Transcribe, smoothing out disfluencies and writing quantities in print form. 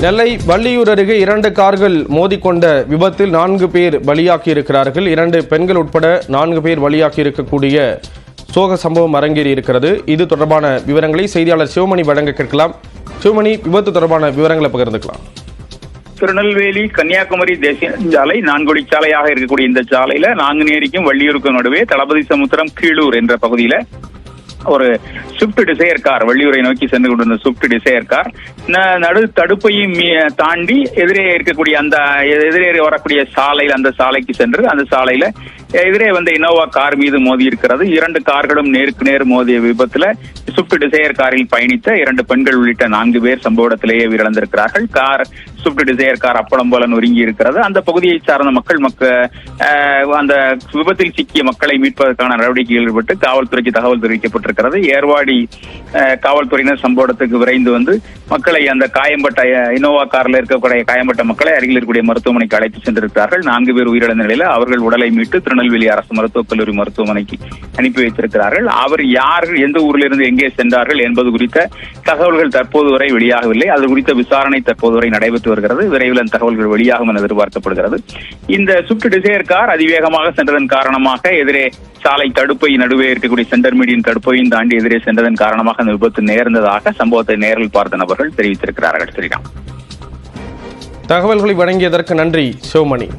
நெல்லை வள்ளியூர் அருகே 2 கார்கள் மோதிக்கொண்ட விபத்தில் 4 பேர் பலியாகி இருக்கிறார்கள். 2 பெண்கள் உட்பட 4 பேர் பலியாகி இருக்கக்கூடிய சோக சம்பவம் அரங்கேறி இருக்கிறது. இது தொடர்பான விவரங்களை செய்தியாளர் சிவமணி வழங்க கேட்கலாம். சிவமணி, விபத்து தொடர்பான விவரங்களை பகிர்ந்துக்கலாம். திருநெல்வேலி கன்னியாகுமரி தேசிய சாலை 4 வழிச்சாலையாக இருக்கக்கூடிய இந்த சாலையில நாங்குநேரிக்கும் வள்ளியூருக்கும் நடுவே தளபதி சமுத்திரம் கீழூர் என்ற பகுதியில ஒரு ஸ்விஃப்ட் டிசையர் கார் வள்ளியூரை நோக்கி சென்று கொண்டிருந்த ஸ்விஃப்ட் டிசையர் கார் நடு தடுப்பையும் தாண்டி எதிரே இருக்கக்கூடிய அந்த எதிரே வரக்கூடிய சாலையில் அந்த சாலைக்கு சென்று அந்த சாலையில எதிரே வந்த இனோவா கார் மீது மோதி இருக்கிறது. 2 கார்களும் நேருக்கு நேர் மோதிய விபத்துல ஸ்விஃப்ட் டிசையர் காரில் பயணித்த 2 பெண்கள் உள்ளிட்ட 4 பேர் சம்பவ இடத்திலேயே உயிரிழந்திருக்கிறார்கள். ஸ்விஃப்ட் டிசையர் கார் அப்பளம் போல நொறுங்கி இருக்கிறது. அந்த பகுதியை சார்ந்த மக்கள் அந்த விபத்தில் சிக்கிய மக்களை மீட்பதற்கான நடவடிக்கையில் ஈடுபட்டு காவல்துறைக்கு தகவல் தெரிவிக்கப்பட்டிருக்கிறது. ஏர்வாடி காவல்துறையினர் சம்பவ இடத்துக்கு விரைந்து வந்து மக்களை அந்த காயம்பட்ட இனோவா காரில் இருக்கக்கூடிய காயம்பட்ட மக்களை அருகில் இருக்கக்கூடிய மருத்துவமனைக்கு அழைத்து சென்றிருக்கிறார்கள். 4 பேர் உயிரிழந்த நிலையில் அவர்கள் உடலை மீட்டு திருநெல்வேலி அரசு மருத்துவக் கல்லூரி மருத்துவமனைக்கு அனுப்பி வைத்திருக்கிறார்கள். அவர் யார், எந்த ஊரிலிருந்து எங்கே சென்றார்கள் என்பது குறித்த தகவல்கள் தற்போது வரை வெளியாகவில்லை. அது குறித்த விசாரணை தற்போது வரை நடைபெற்று வருகிறது. விரைவில் அந்த தகவல்கள் வெளியாகும் என எதிர்பார்க்கப்படுகிறது. இந்த ஸ்விஃப்ட் டிசையர் கார் அதிவேகமாக சென்றதன் காரணமாக எதிரே சாலை தடுப்பை நடுவே இருக்கக்கூடிய சென்டர் மீடியன் தடுப்பையும் தாண்டி எதிரே சென்றதன் காரணமாக அந்த விபத்து நேர்ந்ததாக சம்பவத்தை நேரில் பார்த்த நபர்கள் தெரிவித்திருக்கிறார்கள். ஸ்ரீராம், தகவல்களை வழங்கியதற்கு நன்றி சிவமணி.